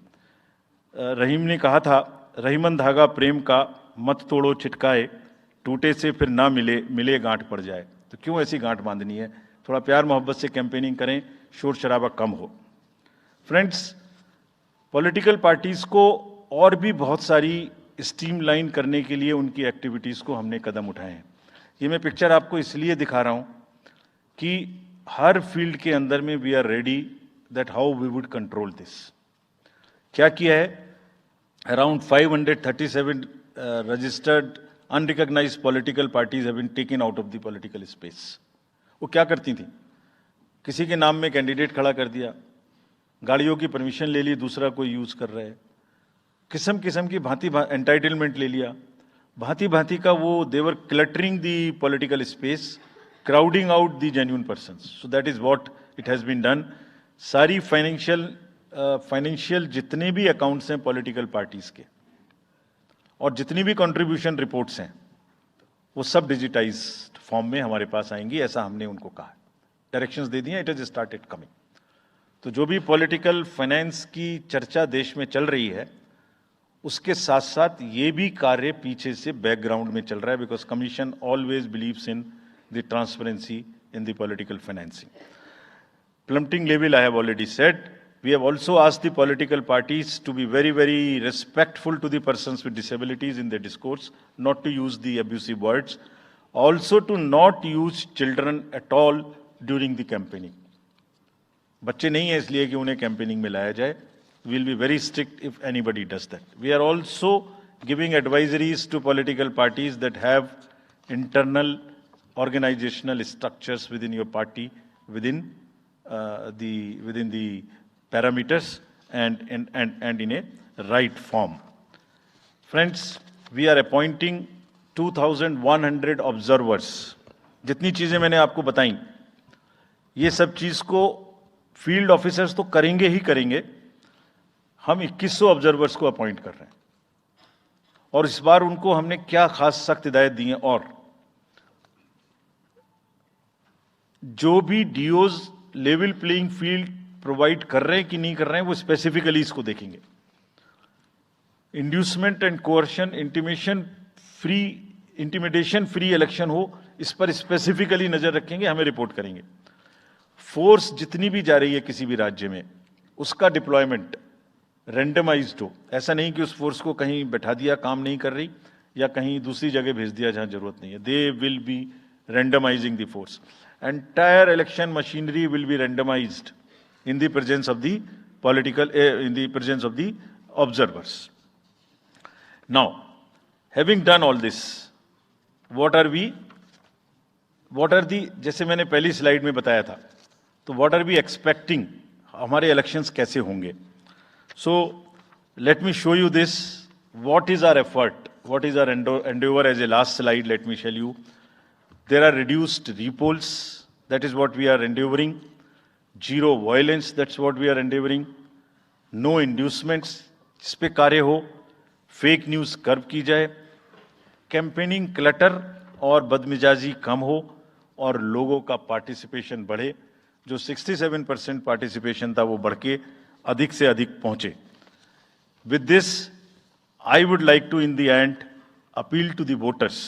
रहीम ने कहा था, रहीमन धागा प्रेम का मत तोड़ो छिटकाए, टूटे से फिर ना मिले, मिले गांठ पड़ जाए. तो क्यों ऐसी गांठ बांधनी है? थोड़ा प्यार मोहब्बत से कैंपेनिंग करें, शोर शराबा कम हो. फ्रेंड्स, पॉलिटिकल पार्टीज को और भी बहुत सारी स्ट्रीमलाइन करने के लिए उनकी एक्टिविटीज को हमने कदम उठाए हैं. ये मैं पिक्चर आपको इसलिए दिखा रहा हूं कि हर फील्ड के अंदर में we are ready that how we would control this. क्या किया है? Around 537 registered unrecognized political parties have been taken out of the political space. वो क्या करती थी? किसी के नाम में कैंडिडेट खड़ा कर दिया, गाड़ियों की परमिशन ले ली, दूसरा कोई यूज कर रहा है, किस्म किस्म की भांति एंटाइटलमेंट ले लिया, भांति भांति का वो they were cluttering the political space, crowding out the genuine persons. So that is what it has been done. सारी फाइनेंशियल जितने भी अकाउंट्स हैं पॉलिटिकल पार्टीज के और जितनी भी कंट्रीब्यूशन रिपोर्ट्स हैं वो सब डिजिटाइज्ड फॉर्म में हमारे पास आएंगी, ऐसा हमने उनको कहा. डायरेक्शंस दे दिए, इट इज स्टार्टेड कमिंग. तो जो भी पॉलिटिकल फाइनेंस की चर्चा देश में चल रही है उसके साथ साथ ये भी कार्य पीछे से बैकग्राउंड में चल रहा है, because commission always believes in the transparency in the political financing. Plumbing level I have already said. We have also asked the political parties to be very, very respectful to the persons with disabilities in their discourse, not to use the abusive words, also to not use children at all during the campaigning. बच्चे नहीं है इसलिए कि उन्हें campaigning में लाया जाए. We will be very strict if anybody does that. We are also giving advisories to political parties that have internal organizational structures within your party, within the parameters and in a right form. Friends, we are appointing 2,100 observers. जितनी चीजें मैंने आपको बताई, ये सब चीज को field officers तो करेंगे ही करेंगे. हम 2100 ऑब्जर्वर्स को अपॉइंट कर रहे हैं और इस बार उनको हमने क्या खास सख्त हिदायत दी है. और जो भी डीओज लेवल प्लेइंग फील्ड प्रोवाइड कर रहे हैं कि नहीं कर रहे हैं वो स्पेसिफिकली इसको देखेंगे. Inducement and coercion, intimidation free election हो, इस पर स्पेसिफिकली नजर रखेंगे, हमें रिपोर्ट करेंगे. फोर्स जितनी भी जा रही है किसी भी राज्य में उसका डिप्लॉयमेंट रैंडमाइज्ड हो. ऐसा नहीं कि उस फोर्स को कहीं बैठा दिया, काम नहीं कर रही, या कहीं दूसरी जगह भेज दिया जहां जरूरत नहीं है. They will be randomising the force. Entire election machinery will be randomised in the presence of the observers. Now, having done all this, what are we what are the, जैसे मैंने पहली स्लाइड में बताया था, तो व्हाट आर वी एक्सपेक्टिंग, हमारे elections कैसे होंगे. So let me show you this, what is our effort, what is our endeavor. As a last slide, let me tell you, there are reduced repolls, that is what we are endeavoring. Zero violence, that's what we are endeavoring. No inducements, जिस पे कार्य हो. Fake news curve की जाए. Campaigning clutter और बदमिजाजी कम हो और लोगों का पार्टिसिपेशन बढ़े. जो 67% पार्टिसिपेशन था वो बढ़ के अधिक से अधिक पहुंचे. With this I would like to in the end appeal to the voters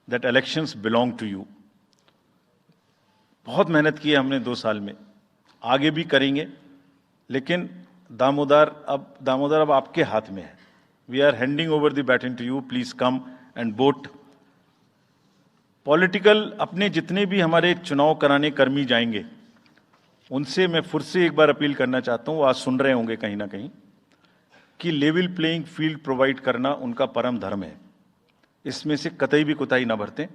that elections belong to you. बहुत मेहनत की है हमने 2 साल में, आगे भी करेंगे, लेकिन दामोदर अब आपके हाथ में है. We are handing over the baton to you. Please come and vote. Political अपने जितने भी हमारे चुनाव कराने कर्मी जाएंगे, उनसे मैं फिर से एक बार अपील करना चाहता हूं, वो आज सुन रहे होंगे कहीं ना कहीं, कि लेवल प्लेइंग फील्ड प्रोवाइड करना उनका परम धर्म है. इसमें से कतई भी कोताही ना बरतें.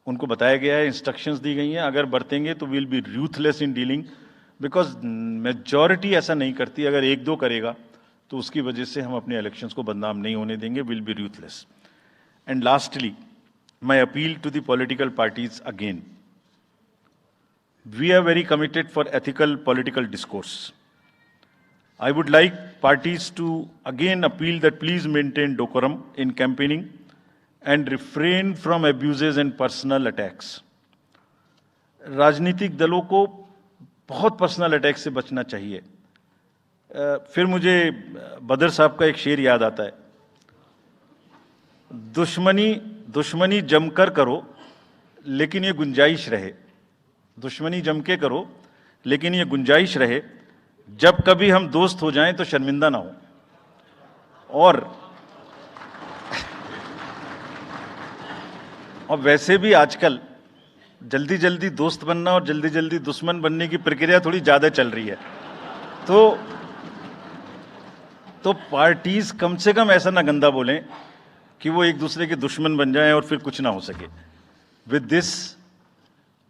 उनको बताया गया है, इंस्ट्रक्शंस दी गई हैं, अगर बरतेंगे तो will be ruthless in dealing, because majority ऐसा नहीं करती. अगर 1-2 करेगा तो उसकी वजह से हम अपने इलेक्शंस को बदनाम नहीं होने देंगे. Will be ruthless. And lastly, my appeal to the political parties again. We are very committed for ethical political discourse. I would like parties to again appeal that please maintain decorum in campaigning and refrain from abuses and personal attacks. राजनीतिक दलों को बहुत personal attack से बचना चाहिए. फिर मुझे बदर साहब का एक शेर याद आता है, दुश्मनी जमकर करो लेकिन ये गुंजाइश रहे. दुश्मनी जम के करो लेकिन ये गुंजाइश रहे, जब कभी हम दोस्त हो जाएं तो शर्मिंदा ना हो. और वैसे भी आजकल जल्दी जल्दी दोस्त बनना और जल्दी जल्दी दुश्मन बनने की प्रक्रिया थोड़ी ज्यादा चल रही है. तो पार्टीज कम से कम ऐसा ना गंदा बोलें कि वो एक दूसरे के दुश्मन बन जाएं और फिर कुछ ना हो सके. With this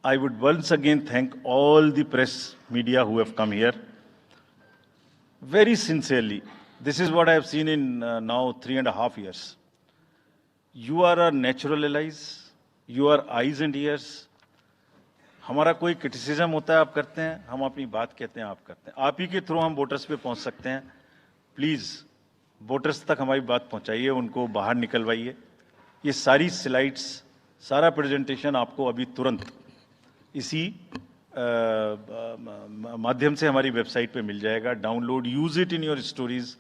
I would once again thank all the press media who have come here very sincerely. This is what I have seen in now 3.5 years. You are our natural allies, you are eyes and ears. हमारा कोई criticism होता है आप करते हैं, हम अपनी बात कहते हैं आप करते हैं. आप ही के थ्रू हम वोटर्स पे पहुंच सकते हैं. प्लीज वोटर्स तक हमारी बात पहुंचाइए, उनको बाहर निकलवाइए. ये सारी स्लाइड्स, सारा प्रेजेंटेशन आपको अभी तुरंत इसी माध्यम से हमारी वेबसाइट पे मिल जाएगा. Download, use it in your stories.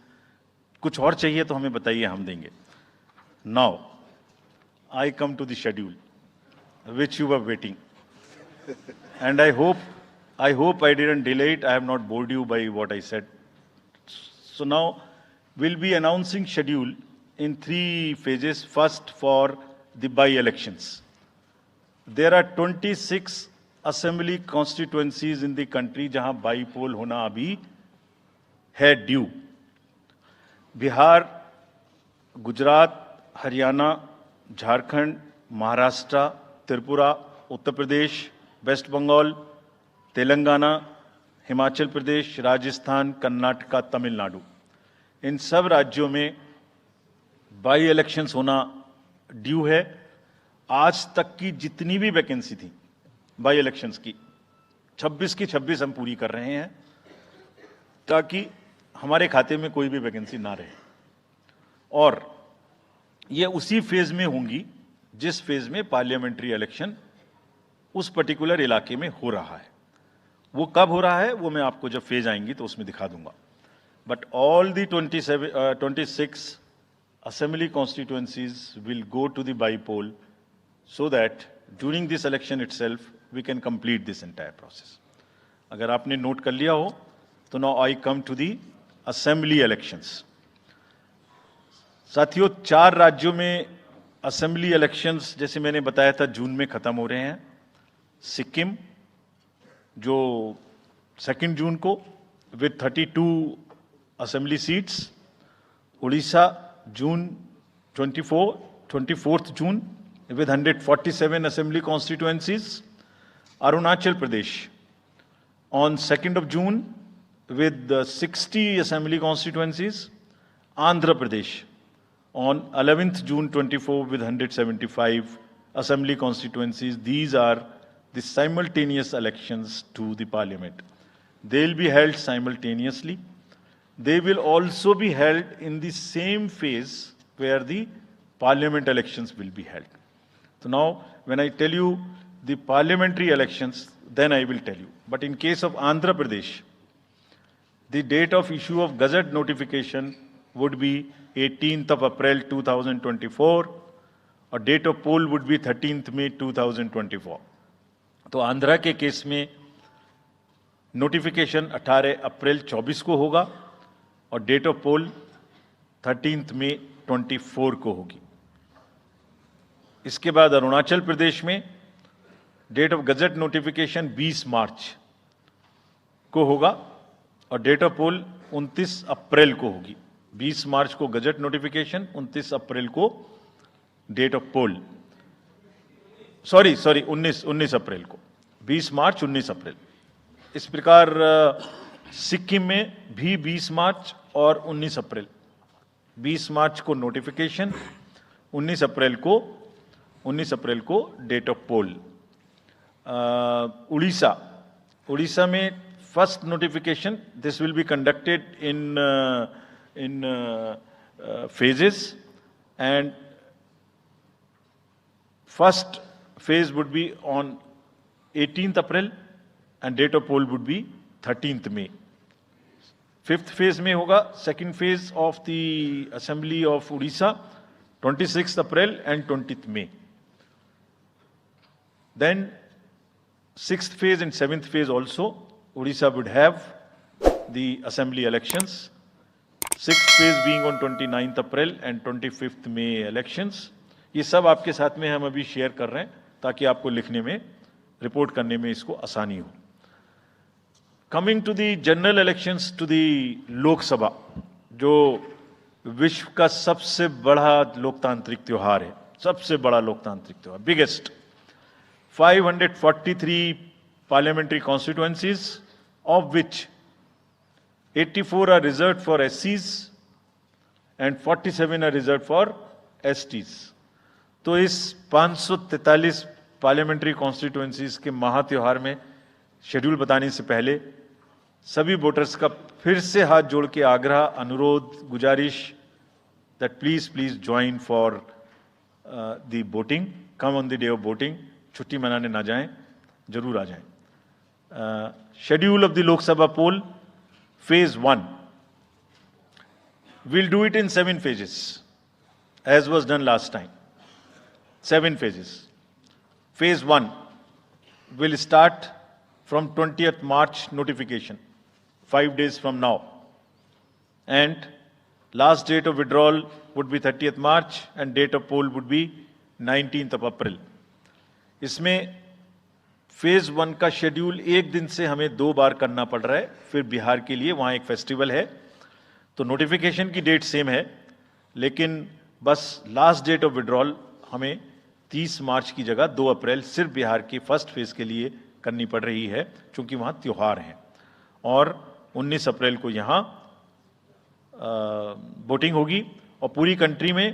कुछ और चाहिए तो हमें बताइए, हम देंगे. Now I come to the schedule which you were waiting, and I hope I didn't delay it. I have not bored you by what I said. So now we'll be announcing schedule in 3 phases. First, for the by-elections. There are 26 assembly constituencies in the country जहां by-poll होना अभी है due. Bihar, Gujarat, Haryana, Jharkhand, Maharashtra, Tripura, Uttar Pradesh, waste Bengal, Telangana, Himachal Pradesh, Rajasthan, Karnataka, Tamil Nadu. इन सब राज्यों में by elections होना due है. आज तक की जितनी भी वैकेंसी थी बाई इलेक्शंस की, 26 की 26 हम पूरी कर रहे हैं, ताकि हमारे खाते में कोई भी वैकेंसी ना रहे. और ये उसी फेज में होंगी जिस फेज में पार्लियामेंट्री इलेक्शन उस पर्टिकुलर इलाके में हो रहा है. वो कब हो रहा है वो मैं आपको जब फेज आएंगी तो उसमें दिखा दूंगा. But all the 26 assembly constituencies will go to the by-poll so that during this election itself we can complete this entire process. अगर आपने नोट कर लिया हो तो now I come to the assembly elections. साथियों, 4 राज्यों में असेंबली इलेक्शंस जैसे मैंने बताया था जून में खत्म हो रहे हैं. सिक्किम जो 2 जून को with 32 assembly seats. Orissa June 24 June. with 147 assembly constituencies. Arunachal Pradesh on 2nd of June with 60 assembly constituencies. Andhra Pradesh on 11th June 24 with 175 assembly constituencies. These are the simultaneous elections to the parliament. They will be held simultaneously. They will also be held in the same phase where the parliament elections will be held. So now, when I tell you the parliamentary elections, then I will tell you. But in case of Andhra Pradesh, the date of issue of Gazette notification would be 18th of April 2024, और date of poll would be 13th May 2024. तो आंध्रा के case में notification 18 अप्रैल 24 को होगा और date of pole 13th May 24 को होगी. इसके बाद अरुणाचल प्रदेश में डेट ऑफ गजट नोटिफिकेशन 20 मार्च को होगा और डेट ऑफ पोल 29 अप्रैल को होगी. 20 मार्च को गजट नोटिफिकेशन, 29 अप्रैल को डेट ऑफ पोल. सॉरी 19 अप्रैल को. 20 मार्च 19 अप्रैल. इस प्रकार सिक्किम में भी 20 मार्च और 19 अप्रैल. 20 मार्च को नोटिफिकेशन, 19 अप्रैल को डेट ऑफ पोल. उड़ीसा में first notification, this will be conducted in phases, and first phase would be on 18th April and date of poll would be 13th May. Fifth phase में होगा second phase of the Assembly of Odisha 26th April and 20th May. Then sixth phase and seventh phase also Odisha would have the assembly elections. Sixth phase being on 29th April and 25th May elections. ये सब आपके साथ में हम अभी share कर रहे हैं ताकि आपको लिखने में, रिपोर्ट करने में इसको आसानी हो. Coming to the general elections to the Lok Sabha, जो विश्व का सबसे बड़ा लोकतांत्रिक त्योहार है, सबसे बड़ा लोकतांत्रिक त्योहार, biggest. 543 parliamentary constituencies, of which 84 are reserved for SCs and 47 are reserved for STs. तो इस 543 पार्लियामेंट्री कॉन्स्टिट्यूएंसीज के महात्योहार में शेड्यूल बताने से पहले सभी वोटर्स का फिर से हाथ जोड़ के आग्रह, अनुरोध, गुजारिश that please join for the voting. Come on the day of voting. छुट्टी मनाने ना जाएं, जरूर आ जाएं. Schedule of the Lok Sabha poll Phase 1. We'll do it in 7 phases, as was done last time. 7 phases. Phase 1 will start from 20th March notification, 5 days from now. And last date of withdrawal would be 30th March and date of poll would be 19th of April. इसमें phase 1 का schedule एक दिन से हमें 2 बार करना पड़ रहा है. फिर बिहार के लिए वहां एक फेस्टिवल है, तो नोटिफिकेशन की डेट सेम है, लेकिन बस लास्ट डेट ऑफ विड्रॉल हमें 30 मार्च की जगह 2 अप्रैल सिर्फ बिहार की फर्स्ट फेज के लिए करनी पड़ रही है, क्योंकि वहां त्योहार है. और 19 अप्रैल को यहां वोटिंग होगी और पूरी कंट्री में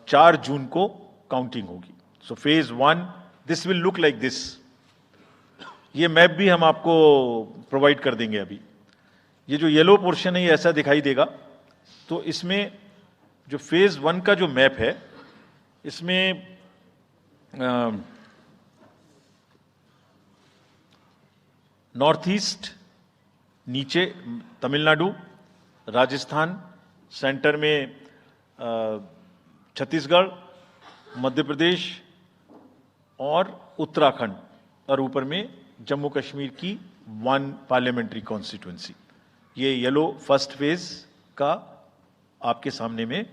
4 जून को काउंटिंग होगी. So phase 1 this will look like this. ये मैप भी हम आपको प्रोवाइड कर देंगे. अभी ये जो येलो पोर्शन है ये ऐसा दिखाई देगा. तो इसमें जो फेज 1 का जो मैप है, इसमें नॉर्थ ईस्ट नीचे तमिलनाडु, राजस्थान, सेंटर में छत्तीसगढ़, मध्य प्रदेश और उत्तराखंड, और ऊपर में जम्मू कश्मीर की 1 पार्लियामेंट्री कॉन्स्टिट्यूएंसी. ये येलो फर्स्ट फेज का आपके सामने में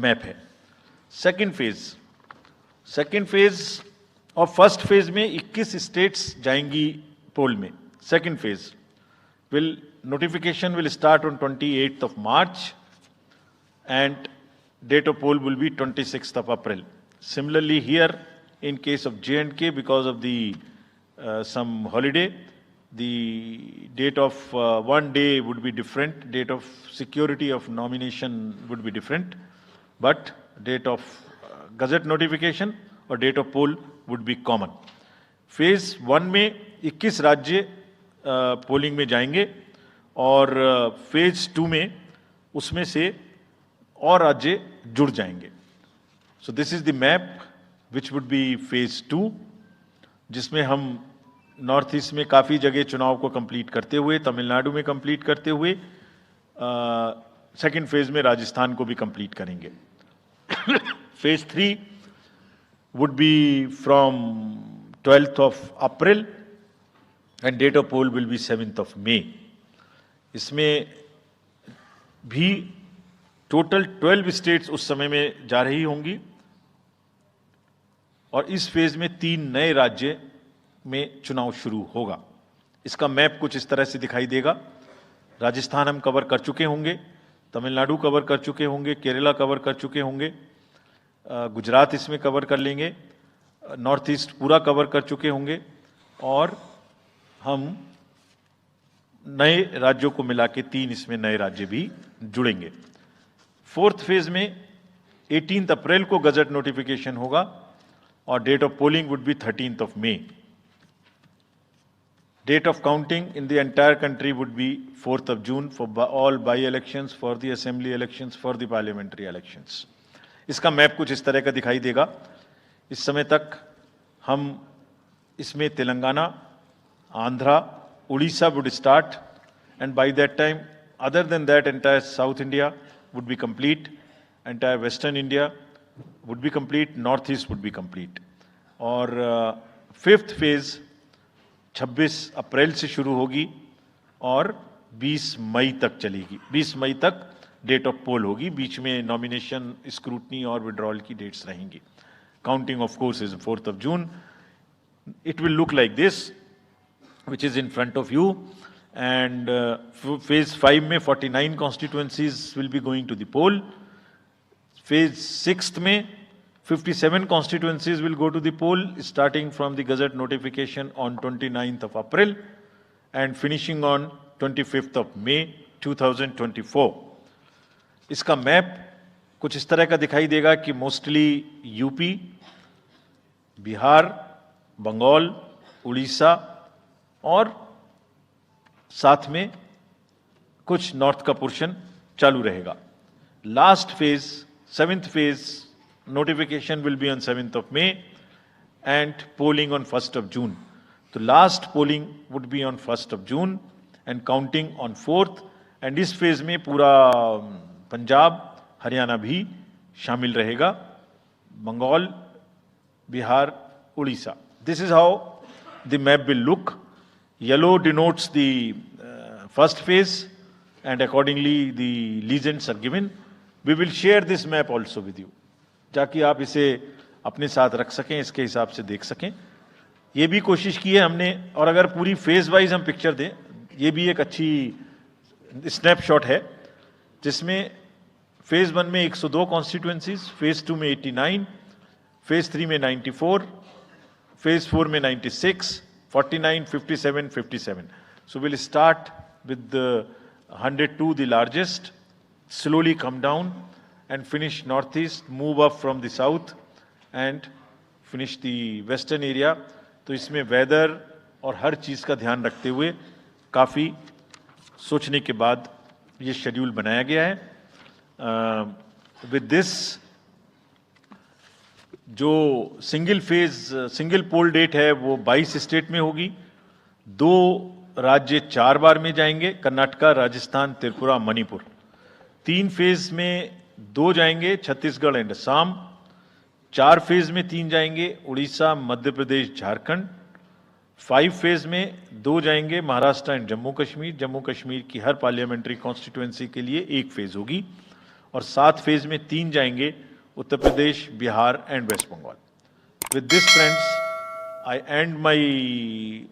मैप है. सेकंड फेज और फर्स्ट फेज में 21 स्टेट्स जाएंगी पोल में. Second phase notification will start on 28th of March and date of poll will be 26th of April. Similarly, here in case of J&K, because of the some holiday, the date of one day would be different, date of security of nomination would be different, but date of gazette notification और date of poll would be common. Phase 1 में 21 राज्य polling में जाएंगे और phase 2 में उसमें से और राज्य जुड़ जाएंगे. सो this is the map which would be phase 2, जिसमें हम नॉर्थ ईस्ट में काफ़ी जगह चुनाव को कंप्लीट करते हुए, तमिलनाडु में कंप्लीट करते हुए, सेकेंड फेज में राजस्थान को भी कंप्लीट करेंगे. Phase 3 would be from 12th of April and date of poll will be 7th of May. इसमें भी टोटल 12 स्टेट्स उस समय में जा रही होंगी और इस फेज में 3 नए राज्य में चुनाव शुरू होगा. इसका मैप कुछ इस तरह से दिखाई देगा. राजस्थान हम कवर कर चुके होंगे, तमिलनाडु कवर कर चुके होंगे, केरला कवर कर चुके होंगे, गुजरात इसमें कवर कर लेंगे, नॉर्थ ईस्ट पूरा कवर कर चुके होंगे और हम नए राज्यों को मिला के 3 इसमें नए राज्य भी जुड़ेंगे. फोर्थ फेज में 18 अप्रैल को गजट नोटिफिकेशन होगा और date of polling would be 13th of May. Date of counting in the entire country would be 4th of June for all by-elections, for the assembly elections, for the parliamentary elections. इसका map कुछ इस तरह का दिखाई देगा. इस समय तक हम इसमें Telangana, Andhra, Orissa would start and by that time, other than that, entire South India would be complete, entire Western India would be complete, North East would be complete. और फिफ्थ फेज 26 अप्रैल से शुरू होगी और 20 मई तक चलेगी. 20 मई तक डेट ऑफ पोल होगी. बीच में नॉमिनेशन, स्क्रूटनी और विड्रॉल की डेट्स रहेंगी. Counting of course is 4th of June. It will look like this, which is in front of you, and phase 5 में 49 constituencies will be going to the poll. Phase 6 में 57 constituencies will go to the poll, starting from the gazette notification on 29th of April and finishing on 25th of May 2024. इसका map कुछ इस तरह का दिखाई देगा कि मोस्टली यूपी, बिहार, बंगाल, उड़ीसा और साथ में कुछ नॉर्थ का पोर्शन चालू रहेगा. Last phase, 7th phase, notification will be on 7th of May and polling on 1st of June. तो last polling would be on 1st of June and counting on 4th. and इस phase में पूरा पंजाब, हरियाणा भी शामिल रहेगा, Bengal, Bihar, Orissa. This is how the map will look. Yellow denotes the first phase and accordingly the legends are given. We will share this map also with you, ताकि आप इसे अपने साथ रख सकें, इसके हिसाब से देख सकें. ये भी कोशिश की है हमने, और अगर पूरी फेज वाइज हम पिक्चर दें, ये भी एक अच्छी स्नैपशॉट है, जिसमें फेज 1 में 102 कॉन्स्टिट्यूएंसीज, फेज 2 में 89, फेज 3 में 94, फेज 4 में 96, 49, 57, 57. So we'll start with the 102, the largest, slowly come down and finish northeast, move up from the south and finish the western area. तो इसमें वेदर और हर चीज़ का ध्यान रखते हुए काफ़ी सोचने के बाद ये शेड्यूल बनाया गया है. विद दिस, जो single phase, single poll date है वो 22 स्टेट में होगी. 2 राज्य 4 बार में जाएंगे, कर्नाटका, राजस्थान, त्रिपुरा, मणिपुर. 3 फेज में 2 जाएंगे, छत्तीसगढ़ एंड असम. 4 फेज में 3 जाएंगे, उड़ीसा, मध्य प्रदेश, झारखंड. 5 फेज में 2 जाएंगे, महाराष्ट्र एंड जम्मू कश्मीर. जम्मू कश्मीर की हर पार्लियामेंट्री कॉन्स्टिट्यूएंसी के लिए 1 फेज होगी. और 7 फेज में 3 जाएंगे, Uttar Pradesh, Bihar and West Bengal. With this, friends, I end my